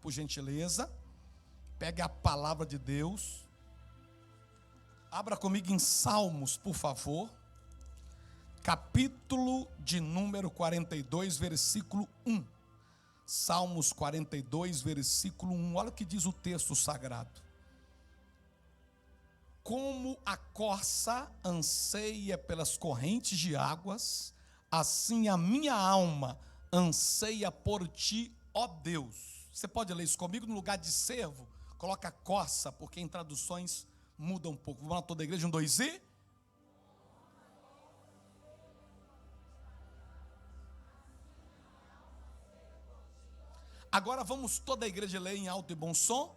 por gentileza. Pegue a palavra de Deus. Abra comigo em Salmos, por favor. Capítulo de número 42, versículo 1. Salmos 42, versículo 1. Olha o que diz o texto sagrado. Como a corça anseia pelas correntes de águas, assim a minha alma anseia por ti, ó Deus. Você pode ler isso comigo? No lugar de servo, coloca corça, porque em traduções muda um pouco. Vamos lá, toda a igreja, 1, 2 e... Agora vamos toda a igreja ler em alto e bom som.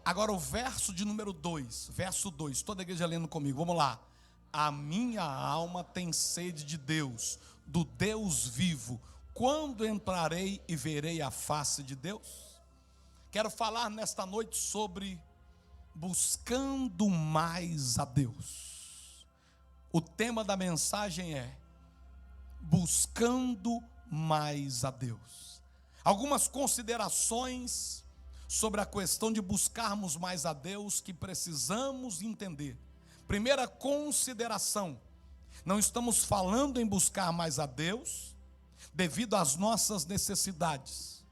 Agora o verso de número 2, verso 2, toda a igreja lendo comigo, vamos lá. A minha alma tem sede de Deus, do Deus vivo. Quando entrarei e verei a face de Deus? Quero falar nesta noite sobre buscando mais a Deus. O tema da mensagem é buscando mais a Deus. Algumas considerações sobre a questão de buscarmos mais a Deus que precisamos entender. Primeira consideração: não estamos falando em buscar mais a Deus devido às nossas necessidades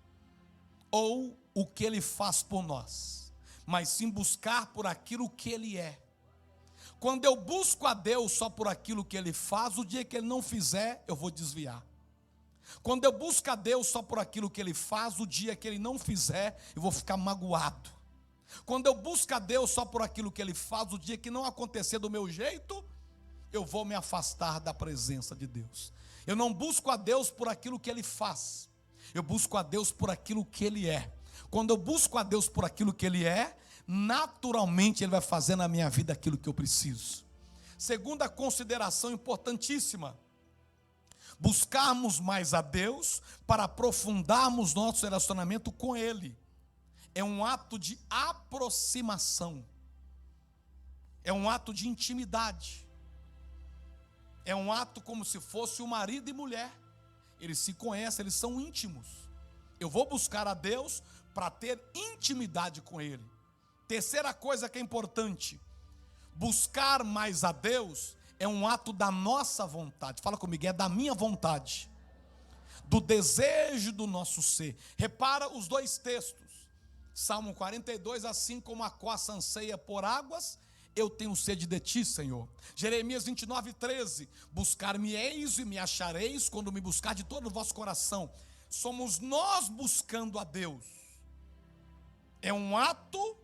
ou o que Ele faz por nós, mas sim buscar por aquilo que Ele é. Quando eu busco a Deus só por aquilo que Ele faz, o dia que Ele não fizer, eu vou desviar. Quando eu busco a Deus só por aquilo que Ele faz, o dia que Ele não fizer, eu vou ficar magoado. Quando eu busco a Deus só por aquilo que Ele faz, o dia que não acontecer do meu jeito, eu vou me afastar da presença de Deus. Eu não busco a Deus por aquilo que Ele faz, eu busco a Deus por aquilo que Ele é. Quando eu busco a Deus por aquilo que Ele é, naturalmente Ele vai fazer na minha vida aquilo que eu preciso. Segunda consideração importantíssima: buscarmos mais a Deus para aprofundarmos nosso relacionamento com Ele. É um ato de aproximação, é um ato de intimidade, é um ato como se fosse o marido e mulher. Eles se conhecem, eles são íntimos. Eu vou buscar a Deus para ter intimidade com Ele. Terceira coisa que é importante: buscar mais a Deus é um ato da nossa vontade. Fala comigo, é da minha vontade, do desejo do nosso ser. Repara os dois textos. Salmo 42, assim como a corça anseia por águas, eu tenho sede de ti, Senhor. Jeremias 29, 13, buscar-me-eis e me achareis, quando me buscar de todo o vosso coração. Somos nós buscando a Deus. É um ato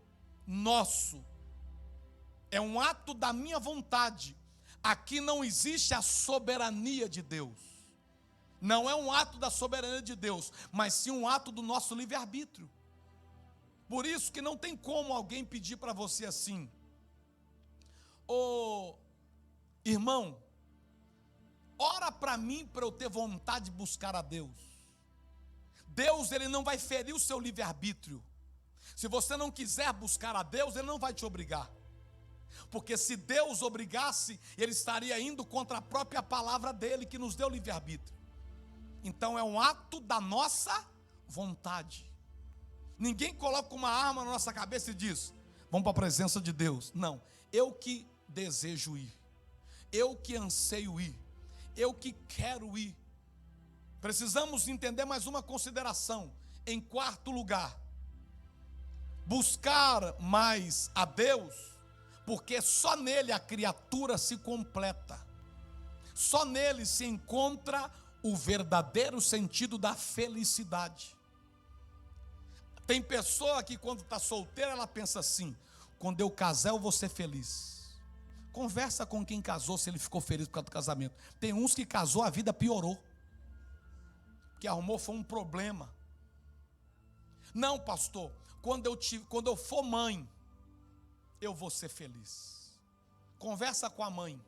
nosso, é um ato da minha vontade. Aqui não existe a soberania de Deus. Não é um ato da soberania de Deus, mas sim um ato do nosso livre-arbítrio. Por isso que não tem como alguém pedir para você assim: ô irmão, ora para mim para eu ter vontade de buscar a Deus. Deus, Ele não vai ferir o seu livre-arbítrio. Se você não quiser buscar a Deus, Ele não vai te obrigar. Porque se Deus obrigasse, Ele estaria indo contra a própria palavra dEle, que nos deu livre-arbítrio. Então é um ato da nossa vontade. Ninguém coloca uma arma na nossa cabeça e diz: vamos para a presença de Deus. Não, eu que desejo ir, eu que anseio ir, eu que quero ir. Precisamos entender mais uma consideração. Em quarto lugar, buscar mais a Deus, porque só nele a criatura se completa. Só nele se encontra o verdadeiro sentido da felicidade. Tem pessoa que quando está solteira, ela pensa assim: quando eu casar eu vou ser feliz. Conversa com quem casou se ele ficou feliz por causa do casamento. Tem uns que casou, a vida piorou, que arrumou foi um problema. Não, pastor, quando eu for mãe, eu vou ser feliz. Conversa com a mãe.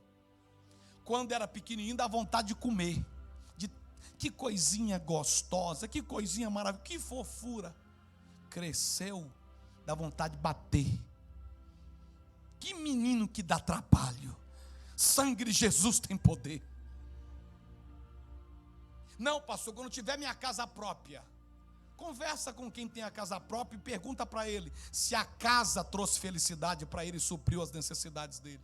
Quando era pequenininho, dá vontade de comer. Que coisinha gostosa, que coisinha maravilhosa, que fofura. Cresceu, dá vontade de bater. Que menino que dá trabalho. Sangue de Jesus tem poder. Não, pastor, quando tiver minha casa própria. Conversa com quem tem a casa própria e pergunta para ele se a casa trouxe felicidade para ele e supriu as necessidades dele.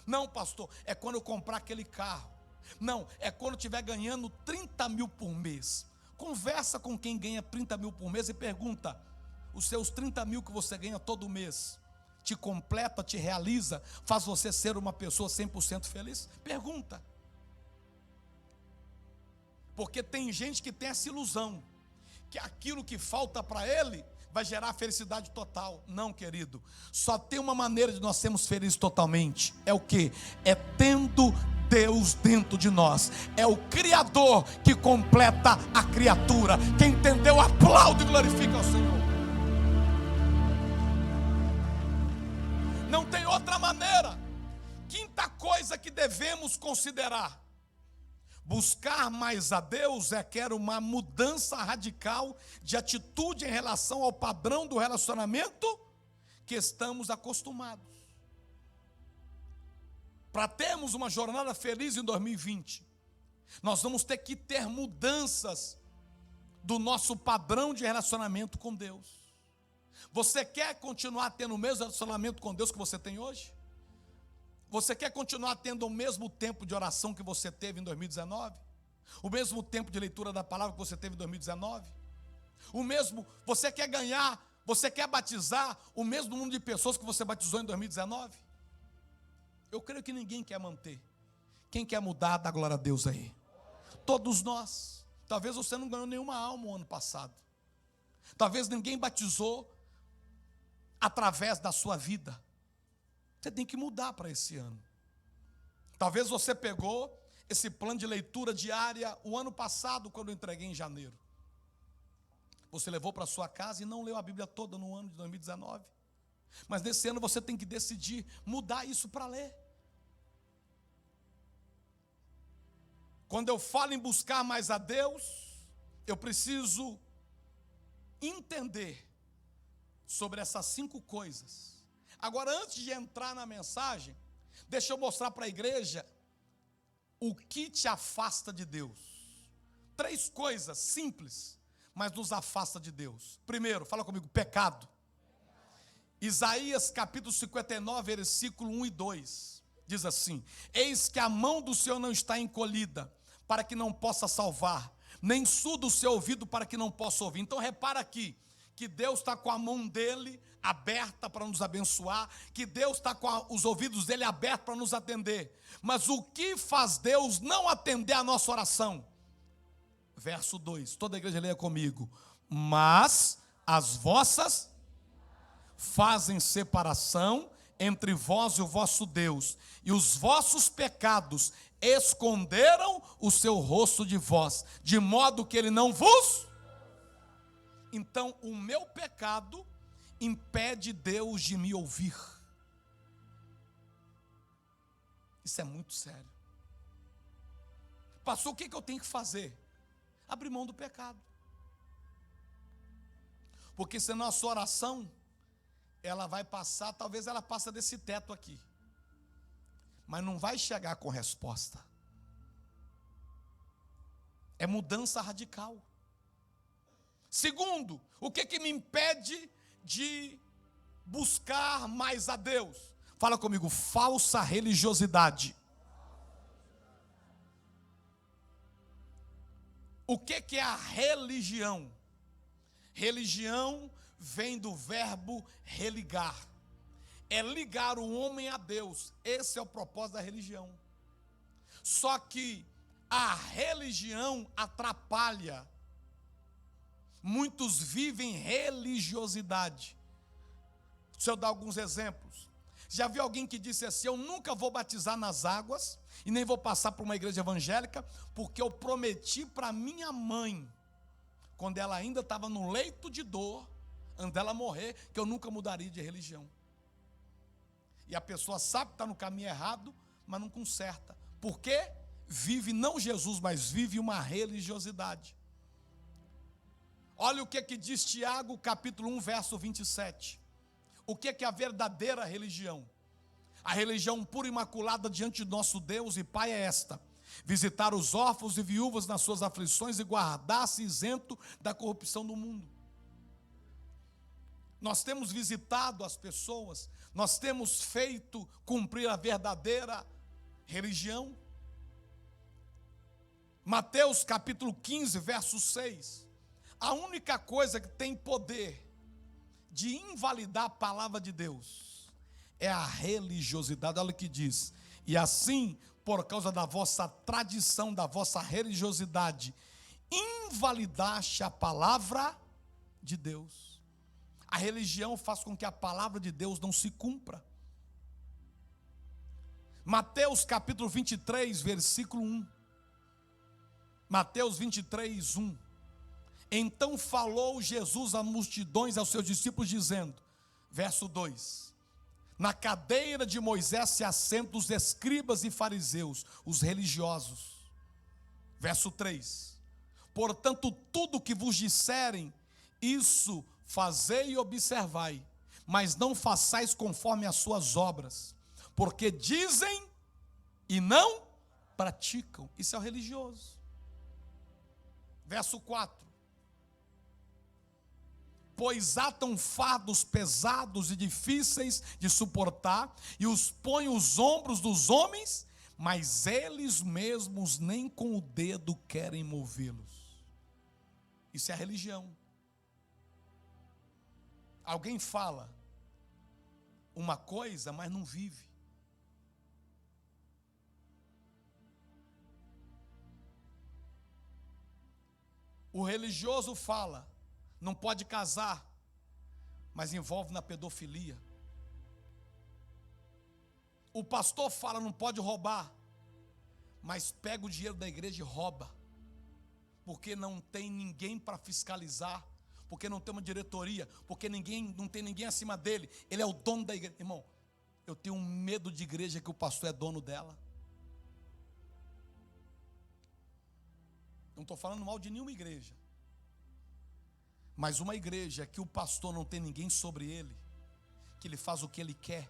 Não, pastor, é quando eu comprar aquele carro. Não, é quando eu estiver ganhando 30 mil por mês. Conversa com quem ganha 30 mil por mês e pergunta: os seus 30 mil que você ganha todo mês te completa, te realiza, faz você ser uma pessoa 100% feliz? Pergunta. Porque tem gente que tem essa ilusão que aquilo que falta para ele vai gerar felicidade total. Não, querido. Só tem uma maneira de nós sermos felizes totalmente. É o quê? É tendo Deus dentro de nós. É o Criador que completa a criatura. Quem entendeu, aplaude e glorifica ao Senhor. Não tem outra maneira. Quinta coisa que devemos considerar: buscar mais a Deus requer uma mudança radical de atitude em relação ao padrão do relacionamento que estamos acostumados. Para termos uma jornada feliz em 2020, nós vamos ter que ter mudanças do nosso padrão de relacionamento com Deus. Você quer continuar tendo o mesmo relacionamento com Deus que você tem hoje? Você quer continuar tendo o mesmo tempo de oração que você teve em 2019? O mesmo tempo de leitura da palavra que você teve em 2019? Você quer ganhar, você quer batizar o mesmo número de pessoas que você batizou em 2019? Eu creio que ninguém quer manter. Quem quer mudar, dá glória a Deus aí. Todos nós. Talvez você não ganhou nenhuma alma o ano passado. Talvez ninguém batizou através da sua vida. Você tem que mudar para esse ano. Talvez você pegou esse plano de leitura diária o ano passado, quando eu entreguei em janeiro. Você levou para sua casa e não leu a Bíblia toda no ano de 2019. Mas nesse ano você tem que decidir mudar isso para ler. Quando eu falo em buscar mais a Deus, eu preciso entender sobre essas 5 coisas. Agora, antes de entrar na mensagem, deixa eu mostrar para a igreja o que te afasta de Deus. 3 coisas simples, mas nos afasta de Deus. Primeiro, fala comigo, pecado. Isaías capítulo 59, versículo 1 e 2, diz assim: eis que a mão do Senhor não está encolhida, para que não possa salvar, nem surdo o seu ouvido para que não possa ouvir. Então repara aqui, que Deus está com a mão dele aberta para nos abençoar, que Deus está com os ouvidos dele abertos para nos atender. Mas o que faz Deus não atender a nossa oração? Verso 2, toda a igreja leia comigo: mas as vossas fazem separação entre vós e o vosso Deus, e os vossos pecados esconderam o seu rosto de vós, de modo que ele não vos... Então, o meu pecado impede Deus de me ouvir. Isso é muito sério. Pastor, o que eu tenho que fazer? Abrir mão do pecado. Porque senão a sua oração, ela vai passar, talvez ela passe desse teto aqui, mas não vai chegar com resposta. É mudança radical. Segundo, o que me impede de buscar mais a Deus? Fala comigo, falsa religiosidade. O que é a religião? Religião vem do verbo religar. É ligar o homem a Deus. Esse é o propósito da religião. Só que a religião atrapalha. Muitos vivem religiosidade. Deixa eu dar alguns exemplos. Já viu alguém que disse assim: eu nunca vou batizar nas águas e nem vou passar por uma igreja evangélica, porque eu prometi para minha mãe, quando ela ainda estava no leito de dor, antes dela morrer, que eu nunca mudaria de religião. E a pessoa sabe que está no caminho errado, mas não conserta. Por quê? Vive não Jesus, mas vive uma religiosidade. Olha o que diz Tiago, capítulo 1, verso 27. O que é a verdadeira religião? A religião pura e imaculada diante de nosso Deus e Pai é esta: visitar os órfãos e viúvas nas suas aflições e guardar-se isento da corrupção do mundo. Nós temos visitado as pessoas, nós temos feito cumprir a verdadeira religião. Mateus capítulo 15, verso 6. A única coisa que tem poder de invalidar a palavra de Deus é a religiosidade. Olha o que diz: e assim, por causa da vossa tradição, da vossa religiosidade, invalidaste a palavra de Deus. A religião faz com que a palavra de Deus não se cumpra. Mateus capítulo 23, versículo 1. Mateus 23, 1. Então falou Jesus às multidões, aos seus discípulos, dizendo, verso 2: na cadeira de Moisés se assentam os escribas e fariseus, os religiosos. Verso 3: portanto, tudo que vos disserem, isso fazei e observai, mas não façais conforme as suas obras, porque dizem e não praticam. Isso é o religioso. Verso 4: pois atam fardos pesados e difíceis de suportar, e os põem os ombros dos homens, mas eles mesmos nem com o dedo querem movê-los. Isso é a religião. Alguém fala uma coisa, mas não vive. O religioso fala, não pode casar, mas envolve na pedofilia. O pastor fala, não pode roubar, mas pega o dinheiro da igreja e rouba, porque não tem ninguém para fiscalizar, porque não tem uma diretoria, porque não tem ninguém acima dele, ele é o dono da igreja. Irmão, eu tenho um medo de igreja que o pastor é dono dela. Não estou falando mal de nenhuma igreja, mas uma igreja que o pastor não tem ninguém sobre ele, que ele faz o que ele quer,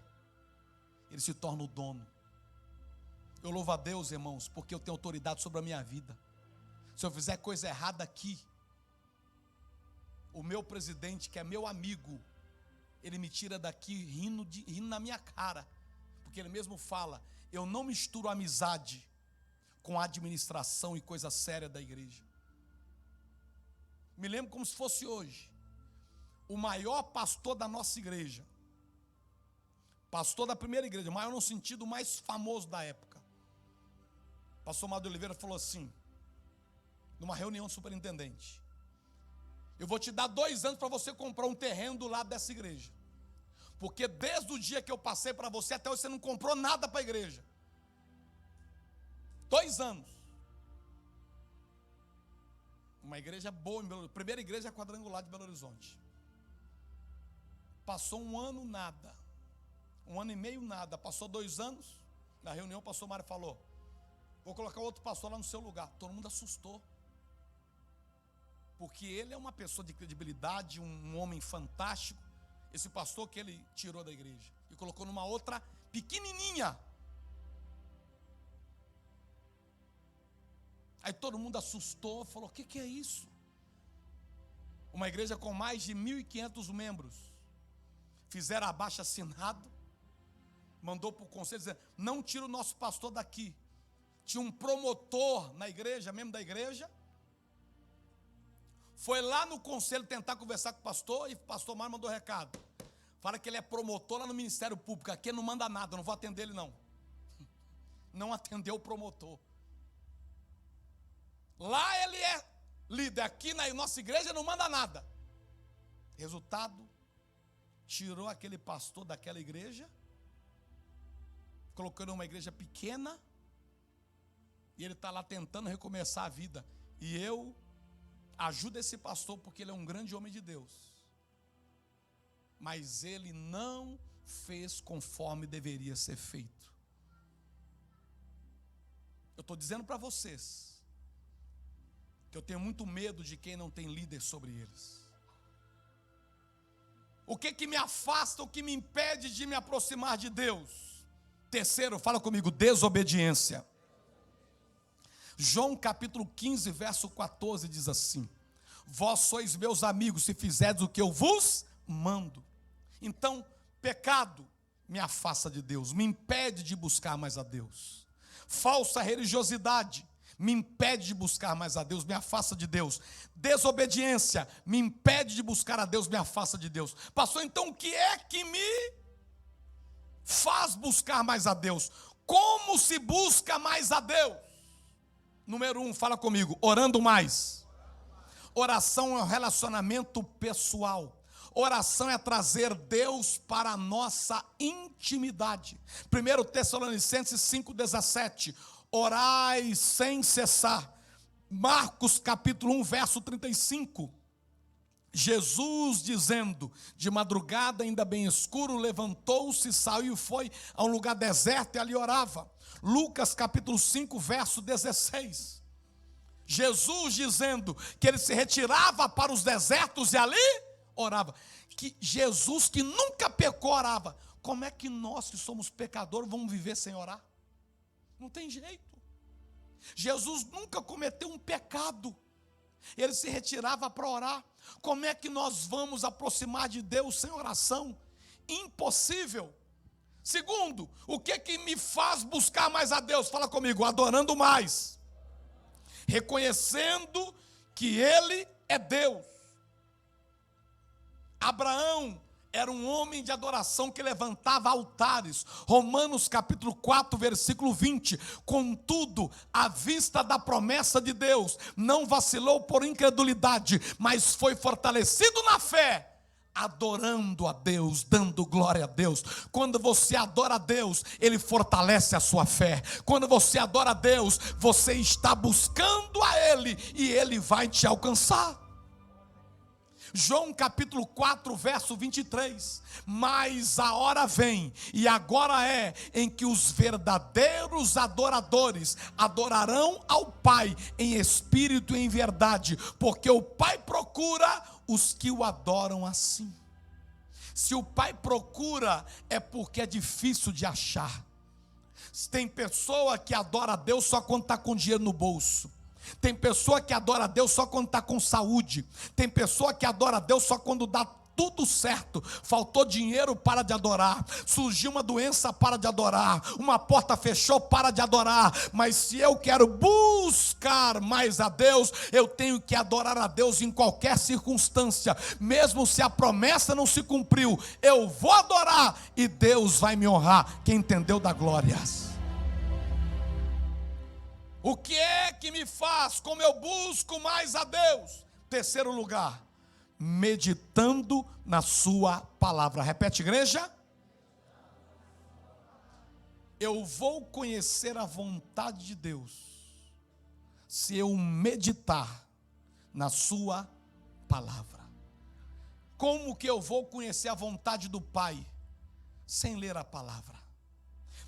ele se torna o dono. Eu louvo a Deus, irmãos, porque eu tenho autoridade sobre a minha vida. Se eu fizer coisa errada aqui, o meu presidente, que é meu amigo, ele me tira daqui rindo na minha cara, porque ele mesmo fala, eu não misturo amizade com a administração e coisa séria da igreja. Me lembro como se fosse hoje, o maior pastor da nossa igreja, pastor da primeira igreja, maior no sentido mais famoso da época, pastor Amado Oliveira falou assim, numa reunião de superintendente, eu vou te dar 2 anos para você comprar um terreno do lado dessa igreja, porque desde o dia que eu passei para você, até hoje você não comprou nada para a igreja. 2 anos. Uma igreja boa, primeira igreja quadrangular de Belo Horizonte. Passou 1 ano, nada. 1 ano e meio, nada. Passou 2 anos, na reunião o pastor Mário falou, vou colocar outro pastor lá no seu lugar. Todo mundo assustou, porque ele é uma pessoa de credibilidade, um homem fantástico. Esse pastor que ele tirou da igreja e colocou numa outra pequenininha. Aí todo mundo assustou, falou, o que é isso? Uma igreja com mais de 1.500 membros, fizeram abaixo-assinado, mandou para o conselho, dizendo, não tira o nosso pastor daqui. Tinha um promotor na igreja, membro da igreja, foi lá no conselho tentar conversar com o pastor, e o pastor Mário mandou recado, fala que ele é promotor lá no Ministério Público, aqui ele não manda nada, eu não vou atender ele não. Não atendeu o promotor. Lá ele é líder, aqui na nossa igreja não manda nada. Resultado, tirou aquele pastor daquela igreja, colocou numa igreja pequena, e ele está lá tentando recomeçar a vida. E eu ajudo esse pastor porque ele é um grande homem de Deus. Mas ele não fez conforme deveria ser feito. Eu estou dizendo para vocês que eu tenho muito medo de quem não tem líder sobre eles. O que me afasta, o que me impede de me aproximar de Deus? Terceiro, fala comigo, desobediência. João capítulo 15, verso 14 diz assim: vós sois meus amigos se fizerdes o que eu vos mando. Então, pecado me afasta de Deus, me impede de buscar mais a Deus. Falsa religiosidade me impede de buscar mais a Deus, me afasta de Deus. Desobediência me impede de buscar a Deus, me afasta de Deus. Pastor, então o que é que me faz buscar mais a Deus? Como se busca mais a Deus? Número 1, fala comigo: orando mais. Oração é um relacionamento pessoal. Oração é trazer Deus para a nossa intimidade. 1 Tessalonicenses 5,17. Orai sem cessar. Marcos capítulo 1, verso 35. Jesus dizendo, de madrugada ainda bem escuro, levantou-se, saiu e foi a um lugar deserto e ali orava. Lucas capítulo 5, verso 16. Jesus dizendo que ele se retirava para os desertos e ali orava. Que Jesus, que nunca pecou, orava. Como é que nós que somos pecadores vamos viver sem orar? Não tem jeito. Jesus nunca cometeu um pecado, ele se retirava para orar. Como é que nós vamos aproximar de Deus sem oração? Impossível. Segundo, o que é que me faz buscar mais a Deus? Fala comigo: adorando mais, reconhecendo que Ele é Deus. Abraão era um homem de adoração que levantava altares. Romanos capítulo 4, versículo 20. Contudo, à vista da promessa de Deus, não vacilou por incredulidade, mas foi fortalecido na fé, adorando a Deus, dando glória a Deus. Quando você adora a Deus, Ele fortalece a sua fé. Quando você adora a Deus, você está buscando a Ele e Ele vai te alcançar. João capítulo 4, verso 23. Mas a hora vem, e agora é, em que os verdadeiros adoradores adorarão ao Pai em espírito e em verdade, porque o Pai procura os que o adoram assim. Se o Pai procura, é porque é difícil de achar. Tem pessoa que adora a Deus só quando está com dinheiro no bolso. Tem pessoa que adora a Deus só quando está com saúde. Tem pessoa que adora a Deus só quando dá tudo certo. Faltou dinheiro, para de adorar. Surgiu uma doença, para de adorar. Uma porta fechou, para de adorar. Mas se eu quero buscar mais a Deus, eu tenho que adorar a Deus em qualquer circunstância. Mesmo se a promessa não se cumpriu, eu vou adorar e Deus vai me honrar. Quem entendeu, dá glórias. O que é que me faz, como eu busco mais a Deus? Terceiro lugar, meditando na sua palavra. Repete, igreja. Eu vou conhecer a vontade de Deus se eu meditar na sua palavra. Como que eu vou conhecer a vontade do Pai? Sem ler a palavra.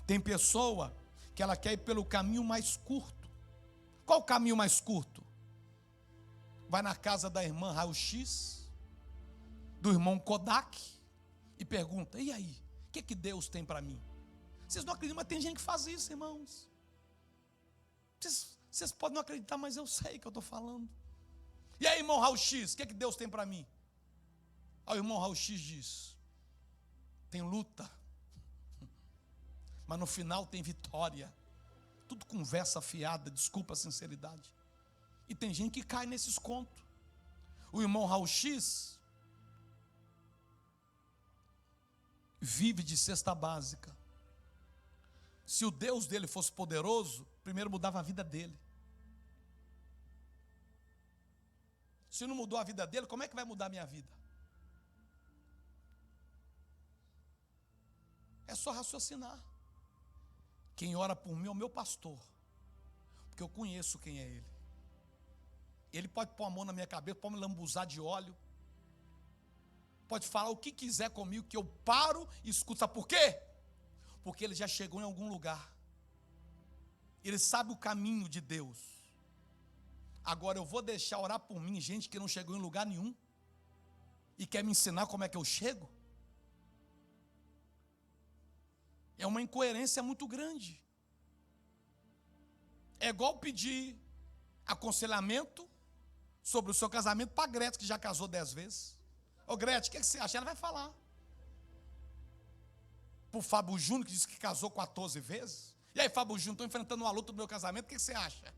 Tem pessoa que ela quer ir pelo caminho mais curto. Qual o caminho mais curto? Vai na casa da irmã Raio-X, do irmão Kodak, e pergunta: e aí, o que Deus tem para mim? Vocês não acreditam, mas tem gente que faz isso, irmãos. Vocês podem não acreditar, mas eu sei que eu estou falando. E aí, irmão Raio-X, o que Deus tem para mim? Aí o irmão Raio-X diz: tem luta, mas no final tem vitória. Tudo conversa fiada, desculpa a sinceridade. E tem gente que cai nesses contos. O irmão Raio-X vive de cesta básica. Se o Deus dele fosse poderoso, primeiro mudava a vida dele. Se não mudou a vida dele, como é que vai mudar a minha vida? É só raciocinar. Quem ora por mim é o meu pastor, porque eu conheço quem é ele. Ele pode pôr a mão na minha cabeça, pode me lambuzar de óleo, pode falar o que quiser comigo, que eu paro e escuto. Sabe por quê? Porque ele já chegou em algum lugar, ele sabe o caminho de Deus. Agora eu vou deixar orar por mim gente que não chegou em lugar nenhum e quer me ensinar como é que eu chego? É uma incoerência muito grande. É igual pedir aconselhamento sobre o seu casamento para a Gretchen, que já casou 10 vezes. Ô Gretchen, o que você acha? Ela vai falar. Para o Fábio Júnior, que disse que casou 14 vezes. E aí, Fábio Júnior, estou enfrentando uma luta do meu casamento, o que você acha?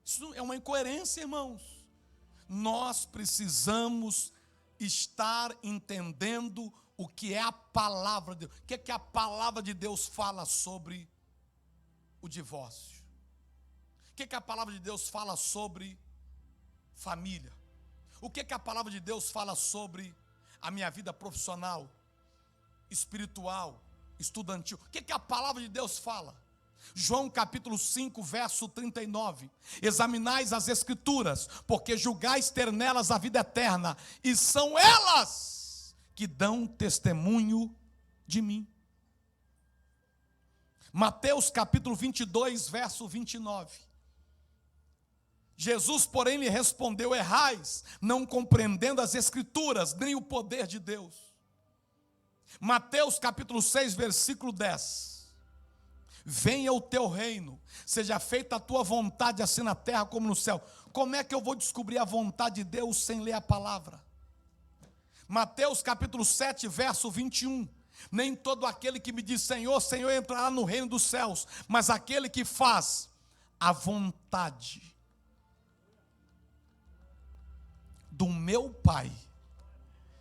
Isso é uma incoerência, irmãos. Nós precisamos estar entendendo o que é a palavra de Deus. O que é que a palavra de Deus fala sobre o divórcio? O que é que a palavra de Deus fala sobre família? O que é que a palavra de Deus fala sobre a minha vida profissional, espiritual, estudantil? O que é que a palavra de Deus fala? João capítulo 5, verso 39. Examinais as escrituras, porque julgais ter nelas a vida eterna, e são elas que dão testemunho de mim. Mateus capítulo 22, verso 29. Jesus, porém, lhe respondeu: errais, não compreendendo as escrituras, nem o poder de Deus. Mateus capítulo 6, versículo 10. Venha o teu reino, seja feita a tua vontade, assim na terra como no céu. Como é que eu vou descobrir a vontade de Deus sem ler a palavra? Mateus capítulo 7, verso 21. Nem todo aquele que me diz Senhor, Senhor entrará no reino dos céus, mas aquele que faz a vontade do meu Pai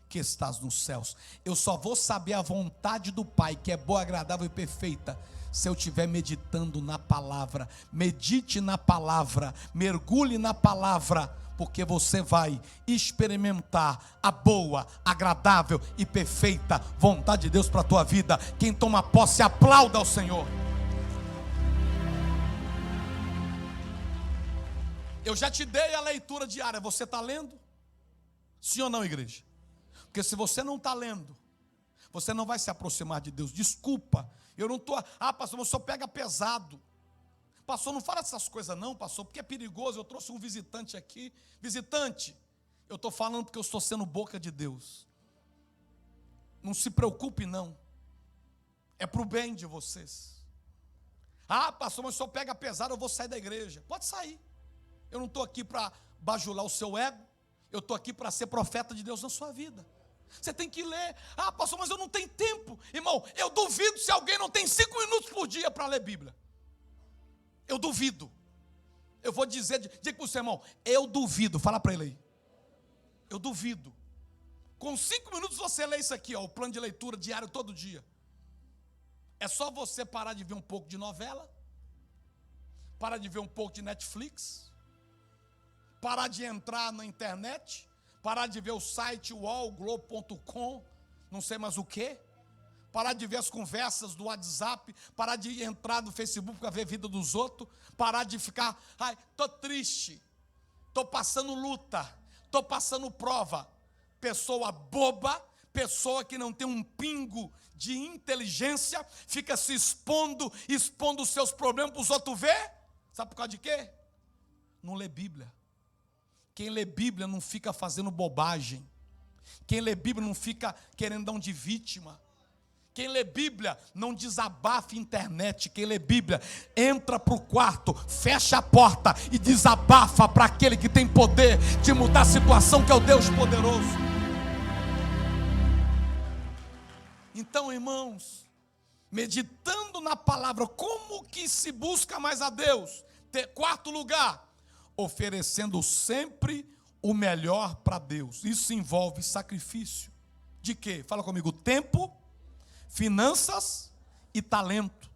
que estás nos céus. Eu só vou saber a vontade do Pai, que é boa, agradável e perfeita, se eu estiver meditando na palavra. Medite na palavra, mergulhe na palavra, porque você vai experimentar a boa, agradável e perfeita vontade de Deus para a tua vida. Quem toma posse, aplauda ao Senhor. Eu já te dei a leitura diária, você está lendo? Sim ou não, igreja? Porque se você não está lendo, você não vai se aproximar de Deus. Desculpa, eu não estou... pastor, mas o senhor pega pesado. Pastor, não fala essas coisas não, pastor, porque é perigoso. Eu trouxe um visitante aqui. Visitante, eu estou falando porque eu estou sendo boca de Deus. Não se preocupe não. É para o bem de vocês. Pastor, mas o senhor pega pesado, eu vou sair da igreja. Pode sair. Eu não estou aqui para bajular o seu ego. Eu estou aqui para ser profeta de Deus na sua vida. Você tem que ler. Pastor, mas eu não tenho tempo. Irmão, eu duvido se alguém não tem 5 minutos por dia para ler Bíblia. Eu duvido. Eu vou dizer, diga para o seu irmão, eu duvido. Fala para ele aí. Eu duvido. Com 5 minutos você lê isso aqui, o plano de leitura diário todo dia. É só você parar de ver um pouco de novela, parar de ver um pouco de Netflix, parar de entrar na internet, parar de ver o site uolglobo.com, não sei mais o que, parar de ver as conversas do WhatsApp, parar de entrar no Facebook para ver a vida dos outros, parar de ficar, estou triste, estou passando luta, estou passando prova. Pessoa boba, pessoa que não tem um pingo de inteligência, fica se expondo os seus problemas para os outros ver. Sabe por causa de quê? Não lê Bíblia. Quem lê Bíblia não fica fazendo bobagem. Quem lê Bíblia não fica querendo dar um de vítima. Quem lê Bíblia não desabafa internet. Quem lê Bíblia entra para o quarto, fecha a porta e desabafa para aquele que tem poder de mudar a situação, que é o Deus poderoso. Então, irmãos, meditando na palavra, como que se busca mais a Deus? Quarto lugar, oferecendo sempre o melhor para Deus. Isso envolve sacrifício. De quê? Fala comigo. Tempo, finanças e talento.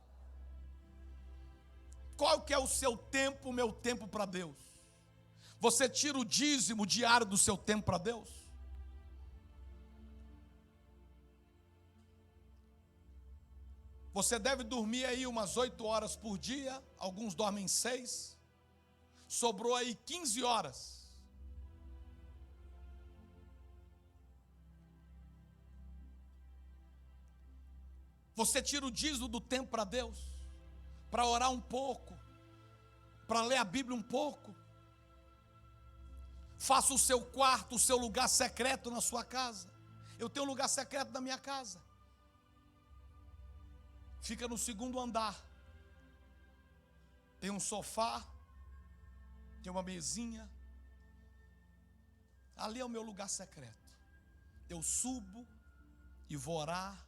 Qual que é o seu tempo, o meu tempo para Deus? Você tira o dízimo diário do seu tempo para Deus? Você deve dormir aí umas 8 horas por dia, alguns dormem 6. Sobrou aí 15 horas. Você tira o dízimo do tempo para Deus, para orar um pouco, para ler a Bíblia um pouco. Faça o seu quarto, o seu lugar secreto na sua casa. Eu tenho um lugar secreto na minha casa. Fica no 2º andar. Tem um sofá, tem uma mesinha. Ali é o meu lugar secreto. Eu subo e vou orar.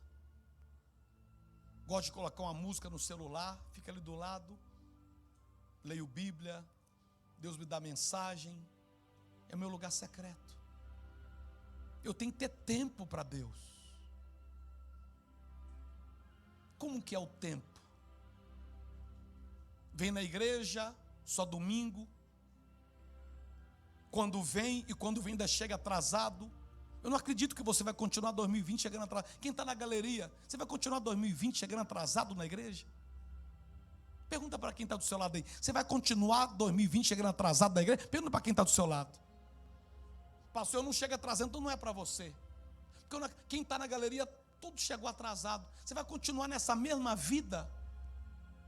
Gosto de colocar uma música no celular, fica ali do lado. Leio Bíblia, Deus me dá mensagem. É o meu lugar secreto. Eu tenho que ter tempo para Deus. Como que é o tempo? Vem na igreja, só domingo. Quando vem e quando vem ainda chega atrasado. Eu não acredito que você vai continuar 2020 chegando atrasado. Quem está na galeria, você vai continuar 2020 chegando atrasado na igreja? Pergunta para quem está do seu lado aí. Você vai continuar 2020 chegando atrasado na igreja? Pergunta para quem está do seu lado. Pastor, eu não chego atrasado, então não é para você. Porque quem está na galeria, tudo chegou atrasado. Você vai continuar nessa mesma vida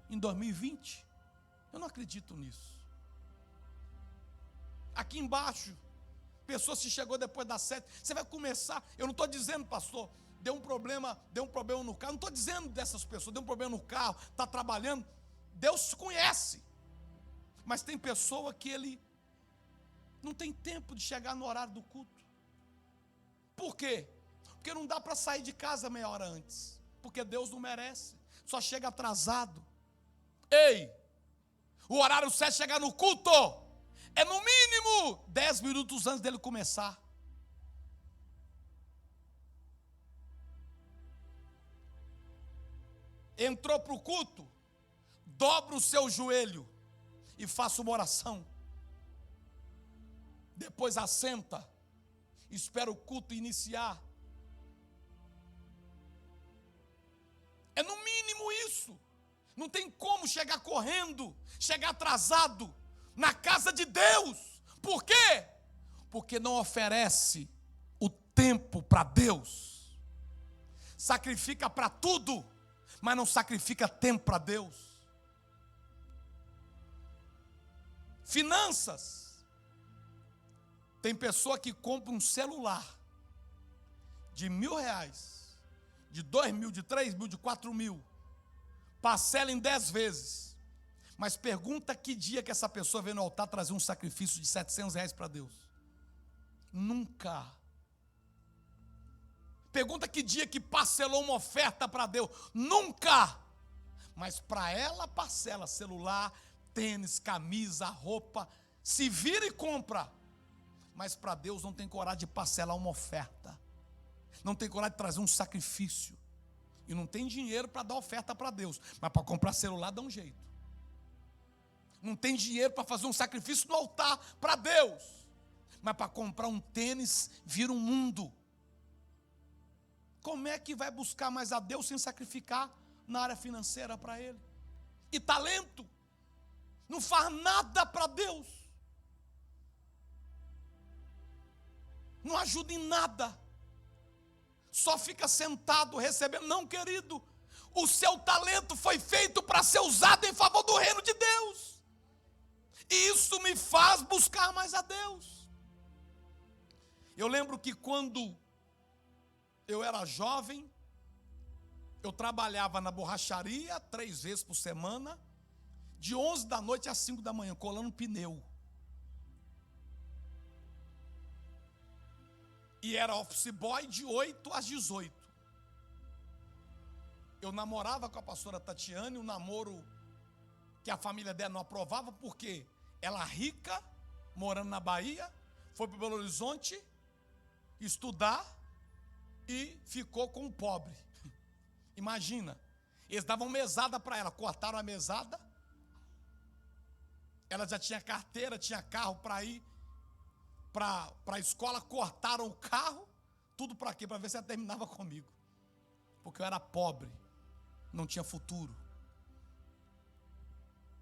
em 2020? Eu não acredito nisso. Aqui embaixo, pessoa se chegou depois das 7, você vai começar. Eu não estou dizendo, pastor, deu um problema no carro. Não estou dizendo dessas pessoas, deu um problema no carro, está trabalhando. Deus conhece. Mas tem pessoa que ele não tem tempo de chegar no horário do culto. Por quê? Porque não dá para sair de casa meia hora antes. Porque Deus não merece. Só chega atrasado. Ei, o horário certo de chegar no culto é no mínimo 10 minutos antes dele começar. Entrou para o culto, dobra o seu joelho e faça uma oração. Depois assenta, espera o culto iniciar. É no mínimo isso. Não tem como chegar correndo, chegar atrasado na casa de Deus. Por quê? Porque não oferece o tempo para Deus. Sacrifica para tudo, mas não sacrifica tempo para Deus. Finanças. Tem pessoa que compra um celular de R$1.000, de 2.000, de 3.000, de 4.000, parcela em 10 vezes, mas pergunta que dia que essa pessoa veio no altar trazer um sacrifício de R$700 para Deus. Nunca. Pergunta que dia que parcelou uma oferta para Deus. Nunca. Mas para ela parcela celular, tênis, camisa, roupa, se vira e compra. Mas para Deus não tem coragem de parcelar uma oferta. Não tem coragem de trazer um sacrifício. E não tem dinheiro para dar oferta para Deus. Mas para comprar celular dá um jeito. Não tem dinheiro para fazer um sacrifício no altar para Deus. Mas para comprar um tênis vira um mundo. Como é que vai buscar mais a Deus sem sacrificar na área financeira para Ele? E talento. Não faz nada para Deus. Não ajuda em nada. Só fica sentado recebendo. Não, querido. O seu talento foi feito para ser usado em favor do reino de Deus. E isso me faz buscar mais a Deus. Eu lembro que quando eu era jovem, eu trabalhava na borracharia 3 vezes por semana, de 11 da noite às 5 da manhã, colando pneu. E era office boy de 8 às 18. Eu namorava com a pastora Tatiane, um namoro que a família dela não aprovava, porque ela rica, morando na Bahia, foi para Belo Horizonte estudar e ficou com um pobre. Imagina, eles davam mesada para ela, cortaram a mesada, ela já tinha carteira, tinha carro para ir para a escola, cortaram o carro, tudo para quê? Para ver se ela terminava comigo. Porque eu era pobre, não tinha futuro.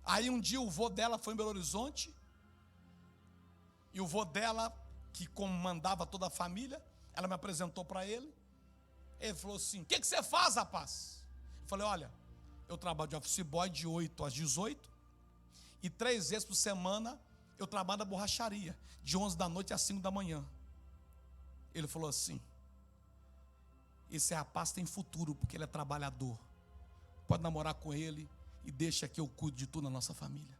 Aí um dia o vô dela foi em Belo Horizonte, e o vô dela, que comandava toda a família, ela me apresentou para ele. Ele falou assim: o que você faz, rapaz? Eu falei: olha, eu trabalho de office boy de 8 às 18, e 3 vezes por semana eu trabalho na borracharia, de 11 da noite às 5 da manhã. Ele falou assim: esse rapaz tem futuro, porque ele é trabalhador. Pode namorar com ele, e deixa que eu cuido de tudo na nossa família.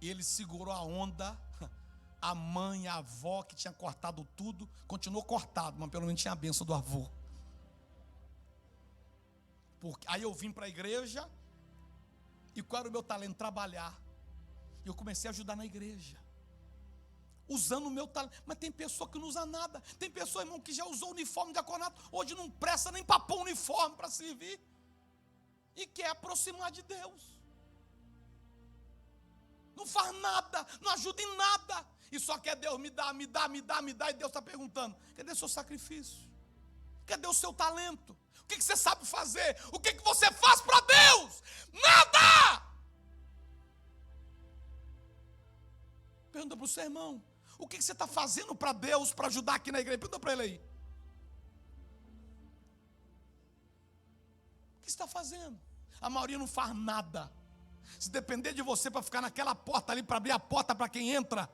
Ele segurou a onda. A mãe, a avó que tinha cortado tudo, continuou cortado, mas pelo menos tinha a bênção do avô. Aí eu vim para a igreja, e qual era o meu talento? Trabalhar. E eu comecei a ajudar na igreja, usando o meu talento. Mas tem pessoa que não usa nada. Tem pessoa, irmão, que já usou o uniforme de diaconato, hoje não presta nem para pôr o uniforme para servir, e quer aproximar de Deus. Não faz nada, não ajuda em nada, e só quer Deus me dá, e Deus está perguntando: cadê o seu sacrifício? Cadê o seu talento? O que você sabe fazer? O que você faz para Deus? Nada! Pergunta para o seu irmão: o que você está fazendo para Deus, para ajudar aqui na igreja? Pergunta para ele aí. O que você está fazendo? A maioria não faz nada. Se depender de você para ficar naquela porta ali, para abrir a porta para quem entra,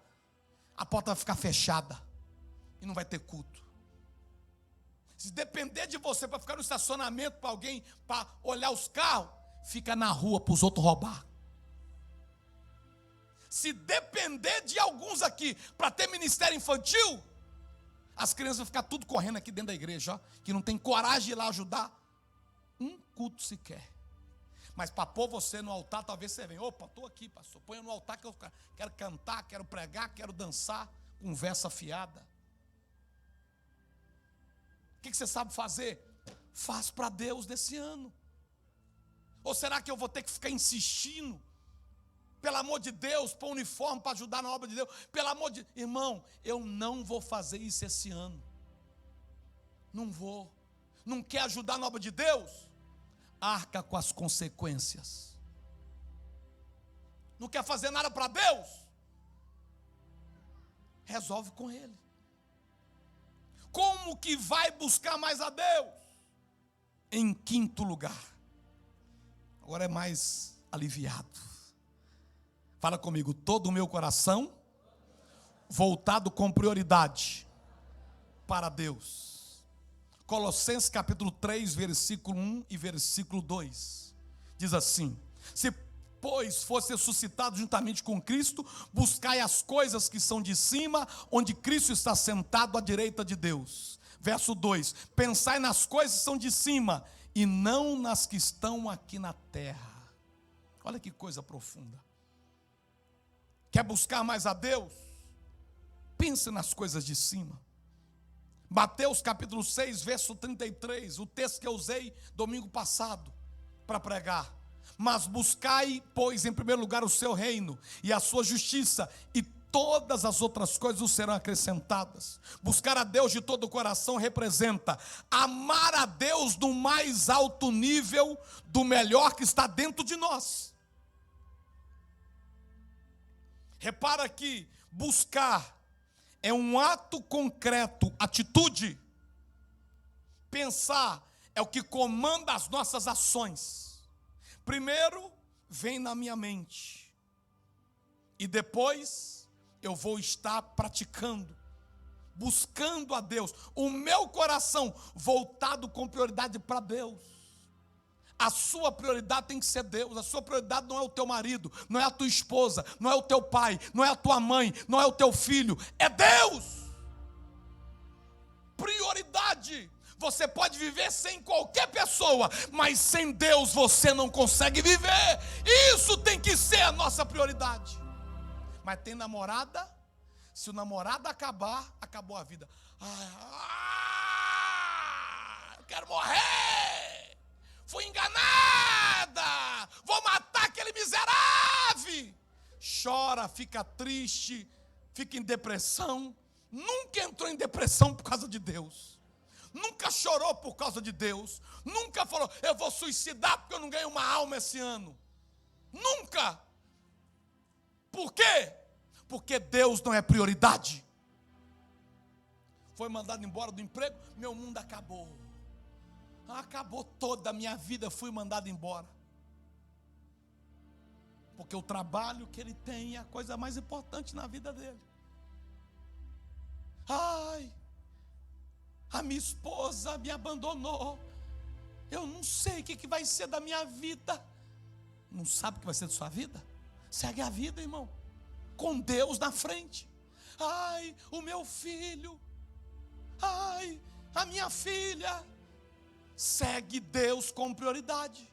a porta vai ficar fechada e não vai ter culto. Se depender de você para ficar no estacionamento para alguém, para olhar os carros, fica na rua para os outros roubar. Se depender de alguns aqui para ter ministério infantil, as crianças vão ficar tudo correndo aqui dentro da igreja, ó, que não tem coragem de ir lá ajudar um culto sequer. Mas para pôr você no altar, talvez você venha: opa, estou aqui, pastor, ponha no altar que eu quero cantar, quero pregar, quero dançar, conversa fiada. O que você sabe fazer? Faz para Deus desse ano. Ou será que eu vou ter que ficar insistindo? Pelo amor de Deus, pôr uniforme para ajudar na obra de Deus. Pelo amor de... Irmão, eu não vou fazer isso esse ano. Não vou. Não quer ajudar na obra de Deus? Arca com as consequências. Não quer fazer nada para Deus? Resolve com Ele. Como que vai buscar mais a Deus? Em quinto lugar. Agora é mais aliviado. Fala comigo: todo o meu coração voltado com prioridade para Deus. Colossenses capítulo 3, versículo 1 e versículo 2. Diz assim: se pois fosse ressuscitado juntamente com Cristo, buscai as coisas que são de cima, onde Cristo está sentado à direita de Deus. Verso 2: pensai nas coisas que são de cima, e não nas que estão aqui na terra. Olha que coisa profunda. Quer buscar mais a Deus? Pense nas coisas de cima. Mateus capítulo 6, verso 33, o texto que eu usei domingo passado para pregar. Mas buscai, pois, em primeiro lugar o seu reino e a sua justiça, e todas as outras coisas serão acrescentadas. Buscar a Deus de todo o coração representa amar a Deus no mais alto nível, do melhor que está dentro de nós. Repara que buscar é um ato concreto, atitude. Pensar é o que comanda as nossas ações. Primeiro vem na minha mente, e depois eu vou estar praticando, buscando a Deus. O meu coração voltado com prioridade para Deus. A sua prioridade tem que ser Deus. A sua prioridade não é o teu marido, não é a tua esposa, não é o teu pai, não é a tua mãe, não é o teu filho, é Deus. Prioridade. Você pode viver sem qualquer pessoa, mas sem Deus você não consegue viver. Isso tem que ser a nossa prioridade. Mas tem namorada? Se o namorado acabar, acabou a vida. Eu quero morrer. Fui enganada, vou matar aquele miserável. Chora, fica triste, fica em depressão. Nunca entrou em depressão por causa de Deus. Nunca chorou por causa de Deus. Nunca falou: eu vou suicidar porque eu não ganhei uma alma esse ano. Nunca. Por quê? Porque Deus não é prioridade. Foi mandado embora do emprego, meu mundo acabou. Acabou toda a minha vida, fui mandado embora. Porque o trabalho que ele tem é a coisa mais importante na vida dele. Ai, a minha esposa me abandonou. Eu não sei o que vai ser da minha vida. não sabe o que vai ser de sua vida? Segue a vida, irmão, com Deus na frente. Ai, o meu filho, ai, a minha filha. Segue Deus com prioridade.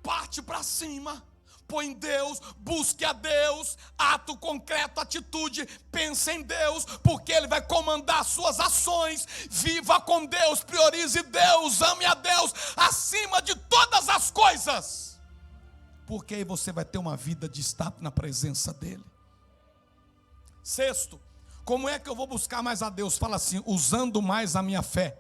Parte para cima. Põe em Deus, busque a Deus, ato concreto, atitude, pense em Deus, porque Ele vai comandar suas ações. Viva com Deus, priorize Deus, ame a Deus acima de todas as coisas, porque aí você vai ter uma vida de estar na presença dEle. Sexto, como é que eu vou buscar mais a Deus? Fala assim, usando mais a minha fé.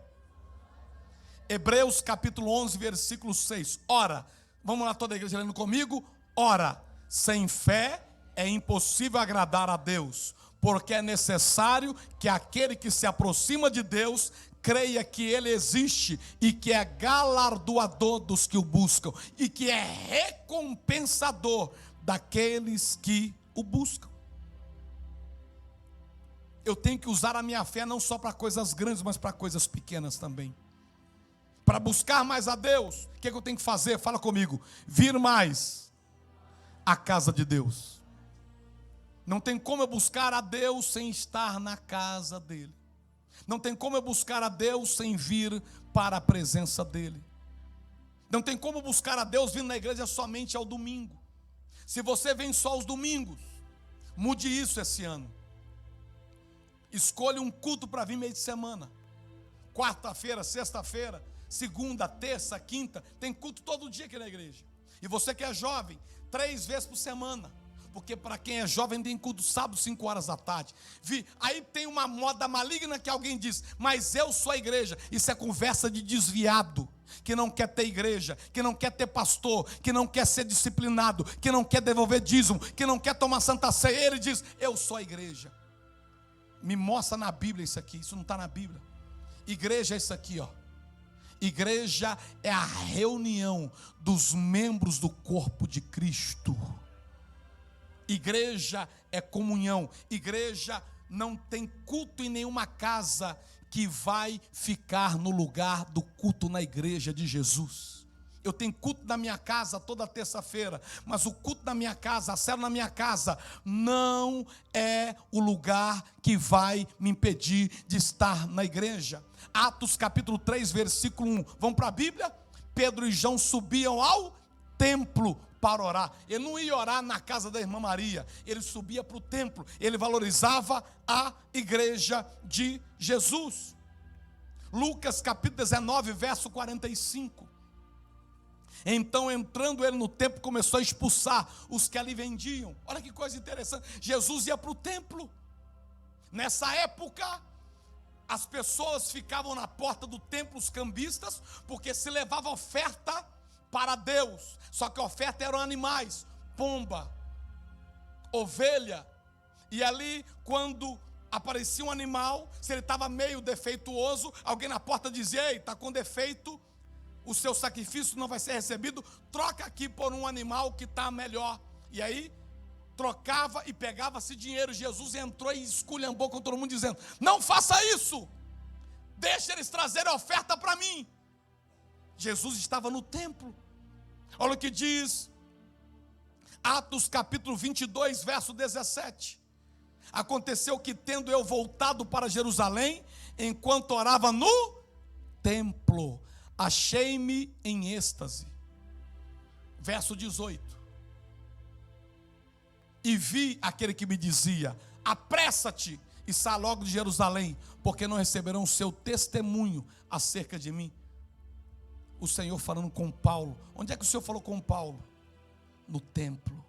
Hebreus capítulo 11, versículo 6. Ora, vamos lá toda a igreja lendo comigo. Ora, sem fé é impossível agradar a Deus, porque é necessário que aquele que se aproxima de Deus creia que Ele existe e que é galardoador dos que o buscam e que é recompensador daqueles que o buscam. Eu tenho que usar a minha fé não só para coisas grandes, mas para coisas pequenas também. Para buscar mais a Deus, o que eu tenho que fazer? Fala comigo. Vir mais à casa de Deus. Não tem como eu buscar a Deus sem estar na casa dEle. Não tem como eu buscar a Deus sem vir para a presença dEle. Não tem como buscar a Deus vindo na igreja somente ao domingo. Se você vem só aos domingos, mude isso esse ano. Escolha um culto para vir meio de semana. Quarta-feira, sexta-feira, segunda, terça, quinta. Tem culto todo dia aqui na igreja. E você que é jovem, 3 vezes por semana. Porque para quem é jovem tem culto sábado, 5 horas da tarde. Aí tem uma moda maligna que alguém diz, mas eu sou a igreja. Isso é conversa de desviado, que não quer ter igreja, que não quer ter pastor, que não quer ser disciplinado, que não quer devolver dízimo, que não quer tomar santa ceia. Ele diz, eu sou a igreja. Me mostra na Bíblia isso aqui. Isso não está na Bíblia. Igreja é isso aqui, ó. Igreja é a reunião dos membros do corpo de Cristo. Igreja é comunhão. Igreja não tem culto em nenhuma casa que vai ficar no lugar do culto na igreja de Jesus. Eu tenho culto na minha casa toda terça-feira, mas o culto na minha casa, a célula na minha casa, não é o lugar que vai me impedir de estar na igreja. Atos capítulo 3, versículo 1. Vamos para a Bíblia? Pedro e João subiam ao templo para orar. Ele não ia orar na casa da irmã Maria, ele subia para o templo, ele valorizava a igreja de Jesus. Lucas capítulo 19, verso 45. Então, entrando ele no templo, começou a expulsar os que ali vendiam. Olha que coisa interessante. Jesus ia para o templo. Nessa época, as pessoas ficavam na porta do templo, os cambistas, porque se levava oferta para Deus. Só que a oferta eram animais, pomba, ovelha. E ali, quando aparecia um animal, se ele estava meio defeituoso, alguém na porta dizia, ei, está com defeito, o seu sacrifício não vai ser recebido, troca aqui por um animal que está melhor. E aí, trocava e pegava-se dinheiro. Jesus entrou e esculhambou com todo mundo dizendo, não faça isso, deixa eles trazerem a oferta para mim. Jesus estava no templo. Olha o que diz Atos capítulo 22, verso 17. Aconteceu que, tendo eu voltado para Jerusalém, enquanto orava no templo, achei-me em êxtase. Verso 18. E vi aquele que me dizia, apressa-te e sai logo de Jerusalém, porque não receberão o seu testemunho acerca de mim. O Senhor falando com Paulo. Onde é que o Senhor falou com Paulo? No templo.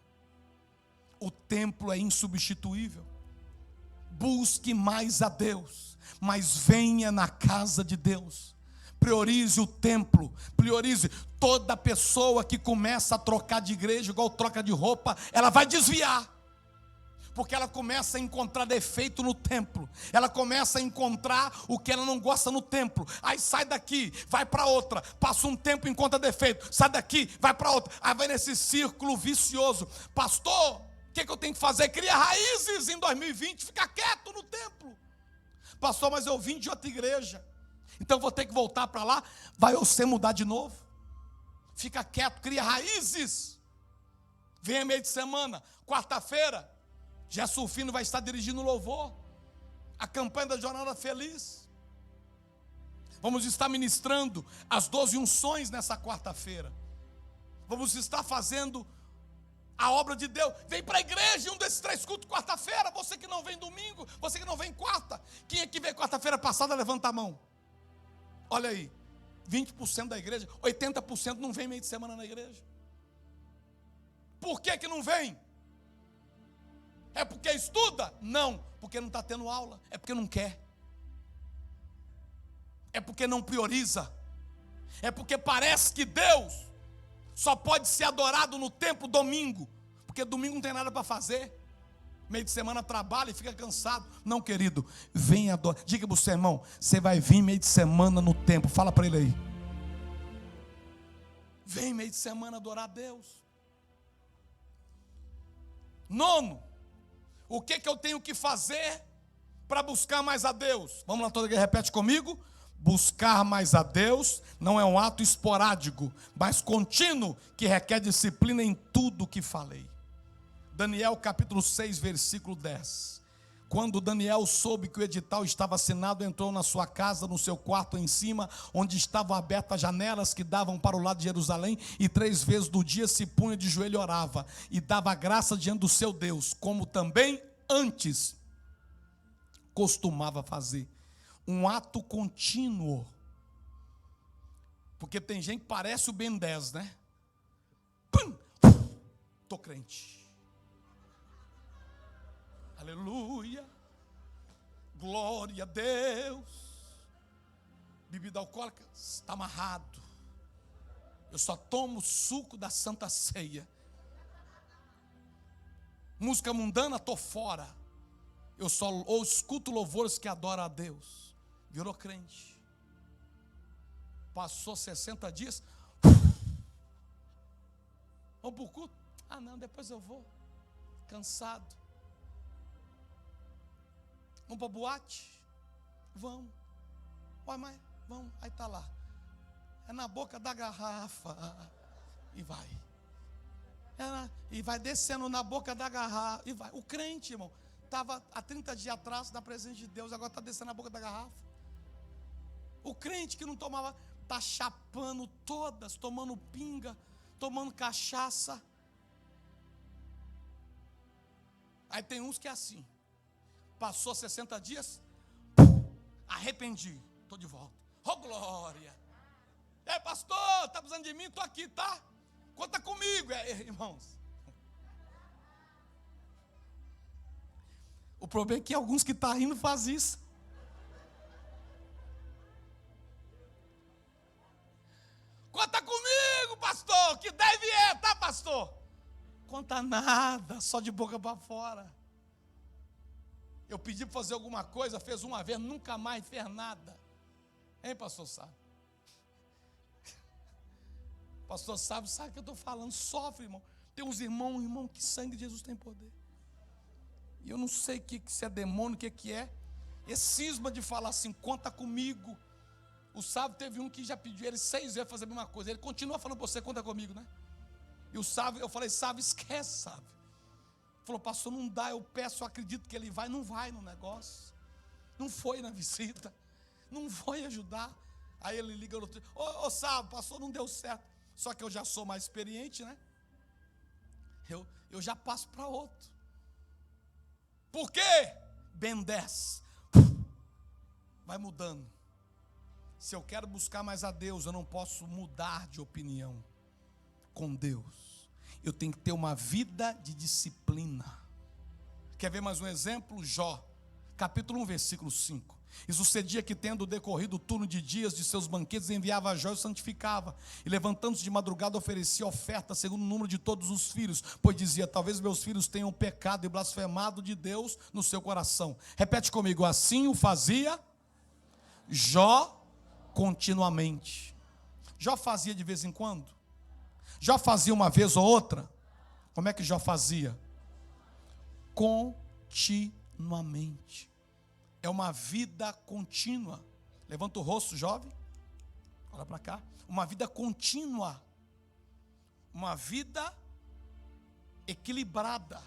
O templo é insubstituível. Busque mais a Deus, mas venha na casa de Deus. Priorize o templo, priorize. Toda pessoa que começa a trocar de igreja, igual troca de roupa, ela vai desviar. Porque ela começa a encontrar defeito no templo. Ela começa a encontrar o que ela não gosta no templo. Aí sai daqui, vai para outra. Passa um tempo, encontra defeito. Sai daqui, vai para outra. Aí vai nesse círculo vicioso. Pastor, o que eu tenho que fazer? Cria raízes em 2020, fica quieto no templo. Pastor, mas eu vim de outra igreja. Então vou ter que voltar para lá. Vai você mudar de novo? Fica quieto, cria raízes. Venha meio de semana, quarta-feira, Gerson Fino vai estar dirigindo o louvor, a campanha da Jornada Feliz. Vamos estar ministrando as 12 unções nessa quarta-feira. Vamos estar fazendo a obra de Deus. Vem para a igreja em um desses 3 cultos quarta-feira. Você que não vem domingo, você que não vem quarta. Quem é que veio quarta-feira passada, levanta a mão. Olha aí, 20% da igreja, 80% não vem meio de semana na igreja. Por que não vem? É porque estuda? Não, porque não está tendo aula. É porque não quer. É porque não prioriza. É porque parece que Deus só pode ser adorado no templo domingo, porque domingo não tem nada para fazer. Meio de semana trabalha e fica cansado. Não, querido, vem adorar. Diga para o seu irmão, você vai vir meio de semana no templo. Fala para ele aí. Vem meio de semana adorar a Deus. 9, o que eu tenho que fazer para buscar mais a Deus? Vamos lá, toda igreja, repete comigo. Buscar mais a Deus não é um ato esporádico, mas contínuo, que requer disciplina em tudo que falei. Daniel capítulo 6, versículo 10. Quando Daniel soube que o edital estava assinado, entrou na sua casa, no seu quarto em cima, onde estavam abertas janelas que davam para o lado de Jerusalém, e 3 vezes do dia se punha de joelho e orava, e dava graça diante do seu Deus, como também antes costumava fazer. Um ato contínuo. Porque tem gente que parece o Ben 10, né? Tô crente. Aleluia. Glória a Deus. Bebida alcoólica, está amarrado. Eu só tomo suco da Santa Ceia. Música mundana, tô fora. Eu só escuto louvores que adoram a Deus. Virou crente. Passou 60 dias. Vamos para o culto? Ah, não, depois eu vou. Cansado. Vamos para a boate? Vamos. Ué, mas vamos. Aí está lá. É na boca da garrafa. E vai. E vai descendo na boca da garrafa. E vai. O crente, irmão, estava há 30 dias atrás na presença de Deus, agora está descendo na boca da garrafa. O crente que não tomava, está chapando todas, tomando pinga, tomando cachaça. Aí tem uns que é assim. Passou 60 dias, arrependi, estou de volta. Oh, glória! É, pastor, está precisando de mim? Estou aqui, tá? Conta comigo, irmãos. O problema é que alguns que estão rindo fazem isso. Conta comigo, pastor, que deve tá, pastor? Conta nada, só de boca para fora. Eu pedi para fazer alguma coisa, fez uma vez, nunca mais fez nada. Hein, pastor Sábio? Pastor Sábio sabe o que eu estou falando, sofre, irmão. Tem uns irmão, que sangue de Jesus tem poder. E eu não sei se é demônio, o que é. Esse cisma de falar assim, conta comigo. O sábio teve um que já pediu ele 6 vezes fazer a mesma coisa. Ele continua falando para você, conta comigo, né? E o sábio, eu falei, sábio, esquece, sábio. Falou, pastor, não dá, eu peço, eu acredito que ele vai, não vai no negócio. Não foi na visita. Não foi ajudar. Aí ele liga no outro dia, ô sábio, pastor, não deu certo. Só que eu já sou mais experiente, né? Eu já passo para outro. Por quê? Ben 10. Vai mudando. Se eu quero buscar mais a Deus, eu não posso mudar de opinião com Deus. Eu tenho que ter uma vida de disciplina. Quer ver mais um exemplo? Jó, capítulo 1, versículo 5. E sucedia que, tendo decorrido o turno de dias de seus banquetes, enviava a Jó e o santificava. E levantando-se de madrugada, oferecia oferta segundo o número de todos os filhos. Pois dizia, talvez meus filhos tenham pecado e blasfemado de Deus no seu coração. Repete comigo, assim o fazia Jó continuamente. Jó fazia de vez em quando? Jó fazia uma vez ou outra? Como é que Jó fazia? Continuamente. É uma vida contínua. Levanta o rosto, jovem. Olha para cá. Uma vida contínua. uma vida equilibrada,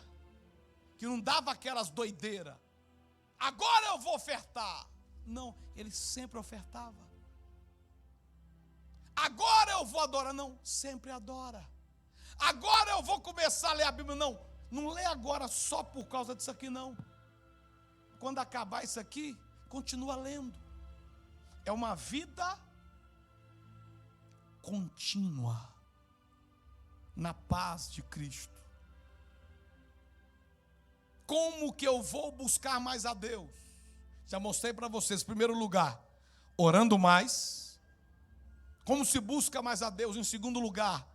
que não dava aquelas doideiras. Agora eu vou ofertar. Não, ele sempre ofertava. Agora eu vou adorar. Não, sempre adora. Agora eu vou começar a ler a Bíblia. Não, não lê agora só por causa disso aqui, não. Quando acabar isso aqui, continua lendo. É uma vida contínua na paz de Cristo. Como que eu vou buscar mais a Deus? Já mostrei para vocês, em primeiro lugar, orando mais. Como se busca mais a Deus? Em segundo lugar,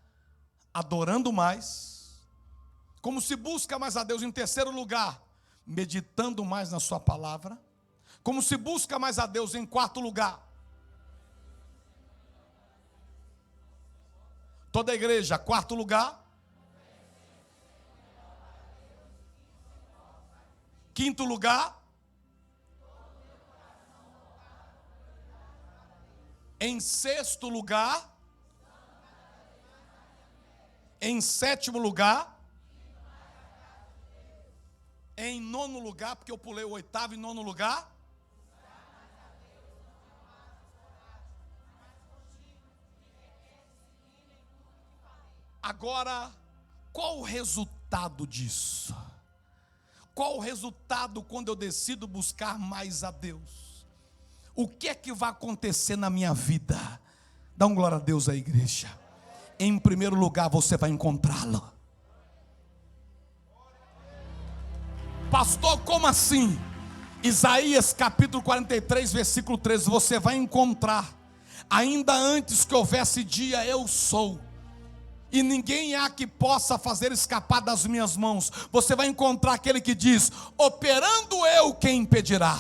adorando mais. Como se busca mais a Deus? Em terceiro lugar, meditando mais na sua palavra. Como se busca mais a Deus? Em quarto lugar, toda a igreja, quarto lugar. Quinto lugar, em sexto lugar, em sétimo lugar, em nono lugar, porque eu pulei o oitavo, em nono lugar, agora, qual o resultado disso? Qual o resultado quando eu decido buscar mais a Deus? O que é que vai acontecer na minha vida? Dá um glória a Deus à igreja. Em primeiro lugar, você vai encontrá-lo. Pastor, como assim? Isaías capítulo 43, versículo 13. Você vai encontrar, ainda antes que houvesse dia, eu sou. E ninguém há que possa fazer escapar das minhas mãos. Você vai encontrar aquele que diz: operando eu, quem impedirá?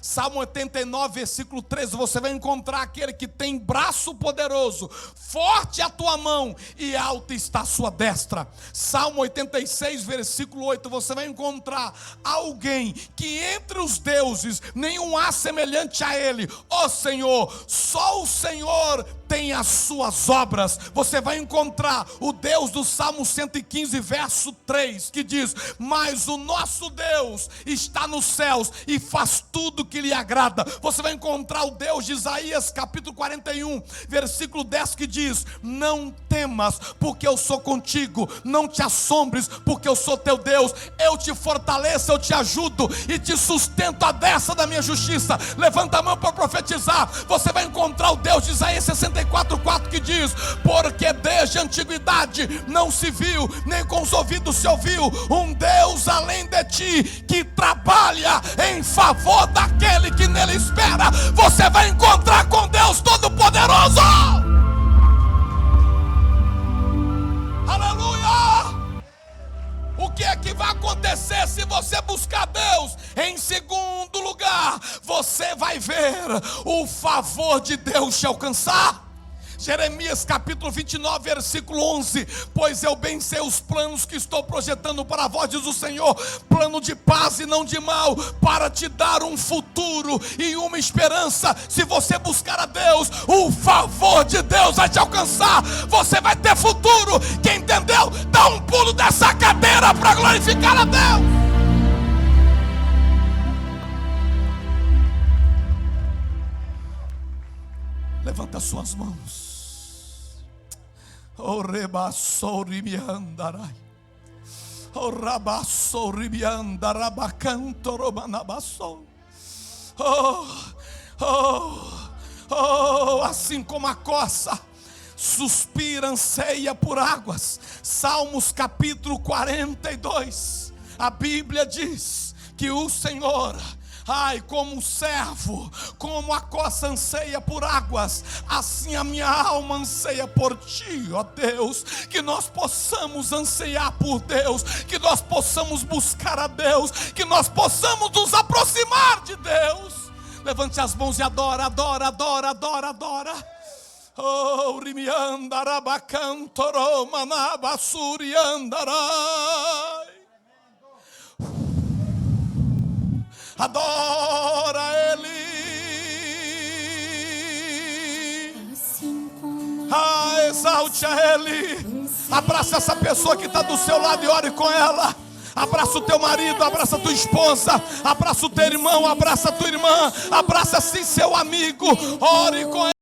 Salmo 89, versículo 13, você vai encontrar aquele que tem braço poderoso, forte a tua mão e alta está a sua destra. Salmo 86, versículo 8, você vai encontrar alguém que entre os deuses nenhum há semelhante a ele. Ó Senhor, só o Senhor tem as suas obras. Você vai encontrar o Deus do Salmo 115, verso 3, que diz: mas o nosso Deus está nos céus e faz tudo que lhe agrada. Você vai encontrar o Deus de Isaías capítulo 41, versículo 10, que diz: não temas, porque eu sou contigo, não te assombres, porque eu sou teu Deus, eu te fortaleço, eu te ajudo e te sustento à destra da minha justiça. Levanta a mão para profetizar. Você vai encontrar o Deus de Isaías 64:4, que diz: porque desde a antiguidade não se viu, nem com os ouvidos se ouviu, um Deus além de ti, que trabalha em favor daquele que nele espera. Você vai encontrar com Deus Todo-Poderoso. Aleluia! O que é que vai acontecer se você buscar Deus? Em segundo lugar, você vai ver o favor de Deus te alcançar. Jeremias capítulo 29, versículo 11: pois eu bem sei os planos que estou projetando para vós, diz o Senhor, plano de paz e não de mal, para te dar um futuro e uma esperança. Se você buscar a Deus, o favor de Deus vai te alcançar. Você vai ter futuro. Quem entendeu, dá um pulo dessa cadeira para glorificar a Deus. Levanta suas mãos. Oh, rebassoribiandarai. Oh, rabassoribiandarabacantoromanabasson. Assim como a coça suspira, anseia por águas. Salmos capítulo 42. A Bíblia diz que o Senhor, como o servo, como a coça anseia por águas, assim a minha alma anseia por ti, ó Deus. Que nós possamos anseiar por Deus, que nós possamos buscar a Deus, que nós possamos nos aproximar de Deus. Levante as mãos e adora, adora, adora, adora, adora. Oh, rimiandarabacantoromanabasuriandarai. Adora Ele. Assim como Exalte a Ele. Abraça essa pessoa que está do seu lado e ore com ela. Abraça o teu marido, abraça a tua esposa, abraça o teu irmão, abraça a tua irmã, abraça assim seu amigo, ore com ele.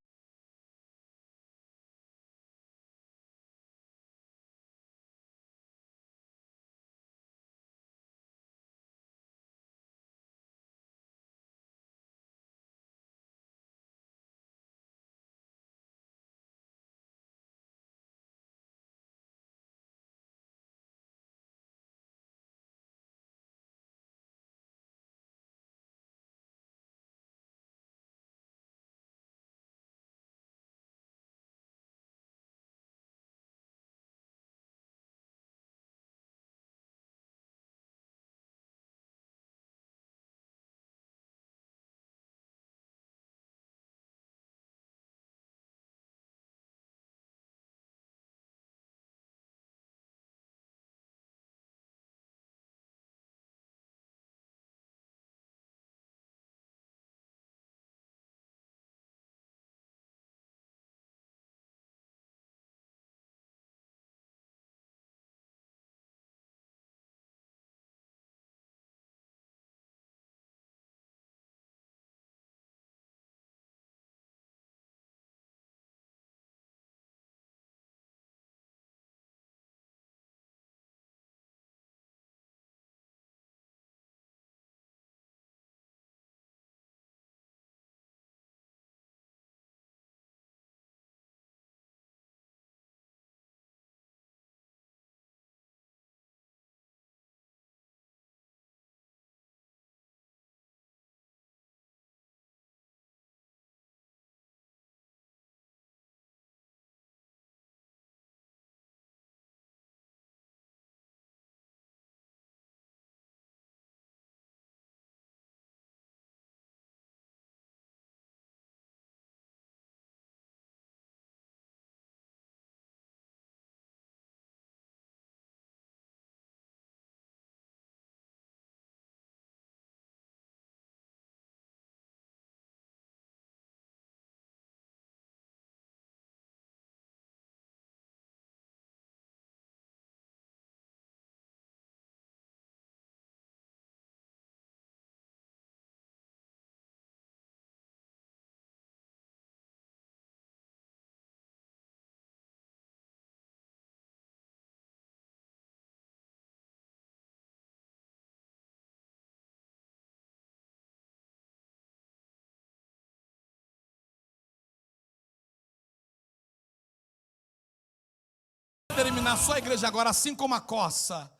Terminar só a igreja agora, assim como a coça.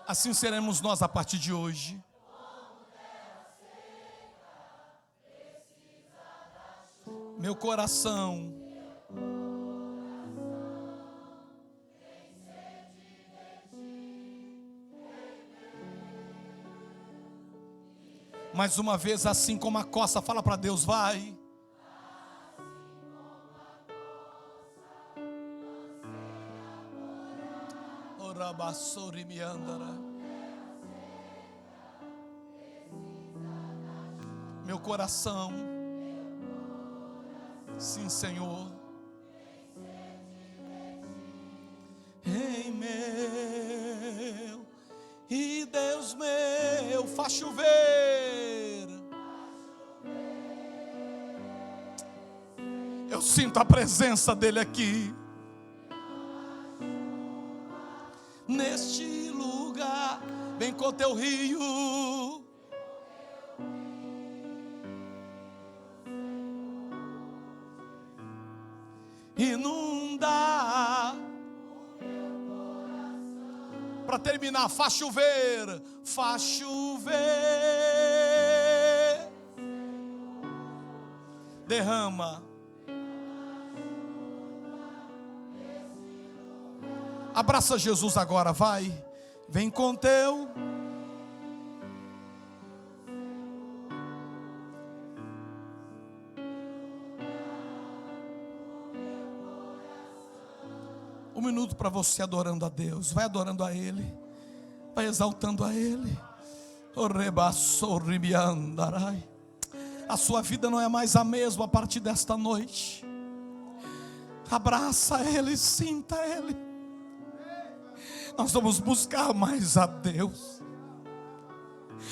Assim seremos nós a partir de hoje. Meu coração mais uma vez, assim como a coça, fala para Deus, vai. Meu coração, sim, Senhor, em meu e Deus meu, faz chover. Eu sinto a presença dele aqui. Neste lugar, vem com teu rio. Inunda. Para terminar, faz chover. Faz chover. Derrama. Abraça Jesus agora, vai. Vem com teu. Um minuto para você adorando a Deus. Vai adorando a Ele. Vai exaltando a Ele. A sua vida não é mais a mesma a partir desta noite. Abraça Ele, sinta Ele. Nós vamos buscar mais a Deus.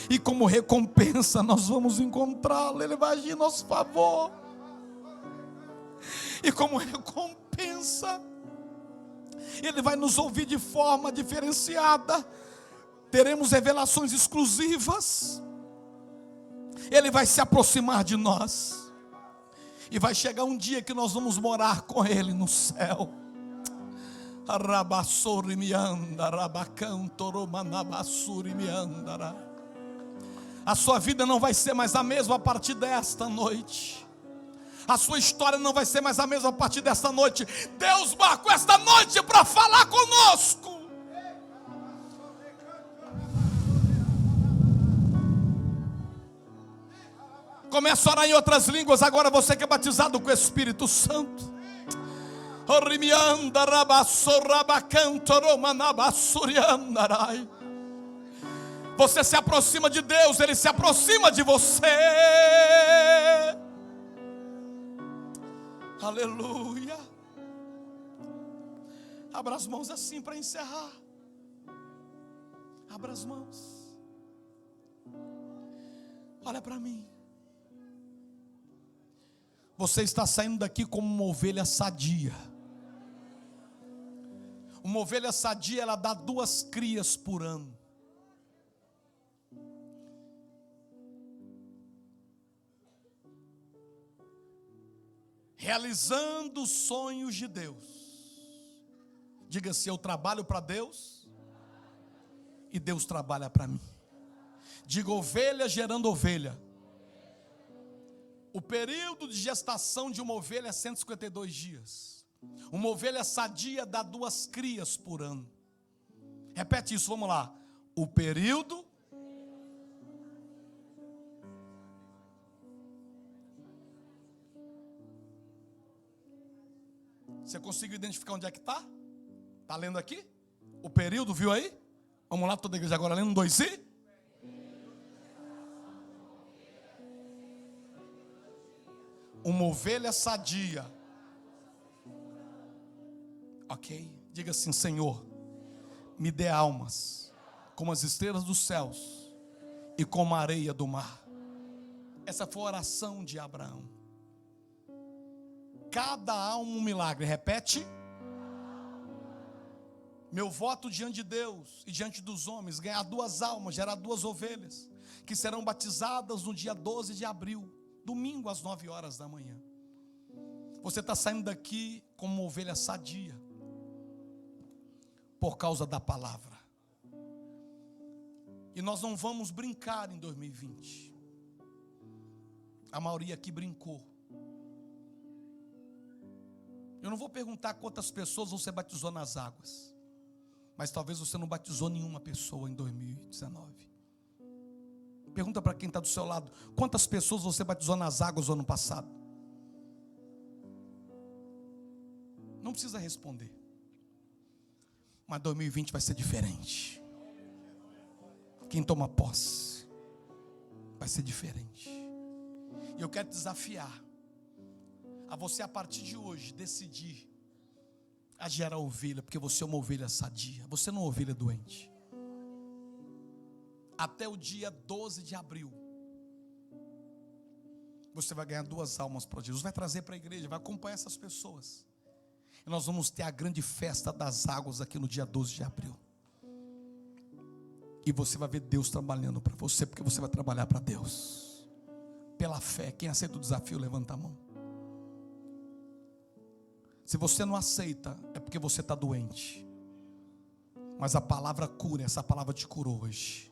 E como recompensa nós vamos encontrá-lo. Ele vai agir em nosso favor. E como recompensa, Ele vai nos ouvir de forma diferenciada. Teremos revelações exclusivas. Ele vai se aproximar de nós. E vai chegar um dia que nós vamos morar com Ele no céu. A sua vida não vai ser mais a mesma a partir desta noite. A sua história não vai ser mais a mesma a partir desta noite. Deus marcou esta noite para falar conosco. Começa a orar em outras línguas agora, você que é batizado com o Espírito Santo. Você se aproxima de Deus, Ele se aproxima de você. Aleluia. Abra as mãos assim para encerrar. Abra as mãos. Olha para mim. Você está saindo daqui como uma ovelha sadia. Uma ovelha sadia, ela dá 2 crias por ano. Realizando os sonhos de Deus. Diga-se, eu trabalho para Deus e Deus trabalha para mim. Diga, ovelha gerando ovelha. O período de gestação de uma ovelha é 152 dias. Uma ovelha sadia dá 2 crias por ano. Repete isso, vamos lá. O período. Você conseguiu identificar onde é que está? Está lendo aqui? O período, viu aí? Vamos lá, toda a igreja agora lendo 2 e? Uma ovelha sadia. Ok? Diga assim, Senhor, me dê almas como as estrelas dos céus e como a areia do mar. Essa foi a oração de Abraão. Cada alma um milagre. Repete. Meu voto diante de Deus e diante dos homens, ganhar 2 almas, gerar 2 ovelhas, que serão batizadas no dia 12 de abril, domingo às 9 horas da manhã. Você está saindo daqui como uma ovelha sadia, por causa da palavra. E nós não vamos brincar em 2020. A maioria aqui brincou. Eu não vou perguntar quantas pessoas você batizou nas águas, mas talvez você não batizou nenhuma pessoa em 2019. Pergunta para quem está do seu lado: quantas pessoas você batizou nas águas no ano passado? Não precisa responder. Mas 2020 vai ser diferente. Quem toma posse vai ser diferente. E eu quero te desafiar a você, a partir de hoje, decidir a gerar ovelha, porque você é uma ovelha sadia. Você não é uma ovelha doente. Até o dia 12 de abril, você vai ganhar 2 almas para Jesus. Vai trazer para a igreja, vai acompanhar essas pessoas. E nós vamos ter a grande festa das águas aqui no dia 12 de abril. E você vai ver Deus trabalhando para você, porque você vai trabalhar para Deus. Pela fé. Quem aceita o desafio, levanta a mão. Se você não aceita, é porque você está doente. Mas a palavra cura, essa palavra te curou hoje.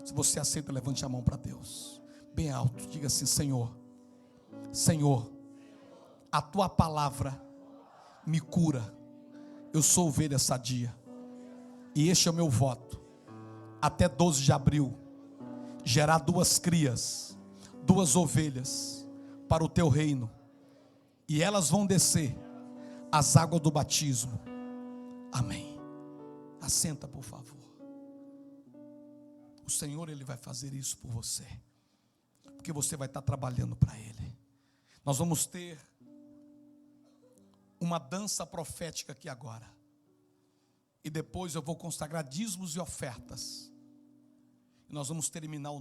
Se você aceita, levante a mão para Deus. Bem alto, diga assim: Senhor, Senhor, a tua palavra me cura. Eu sou ovelha sadia. E este é o meu voto. Até 12 de abril, gerar 2 crias, 2 ovelhas, para o teu reino. E elas vão descer as águas do batismo. Amém. Assenta, por favor. O Senhor, Ele vai fazer isso por você. porque você vai estar trabalhando para Ele. Nós vamos ter uma dança profética aqui agora. E depois eu vou consagrar dízimos e ofertas. E nós vamos terminar o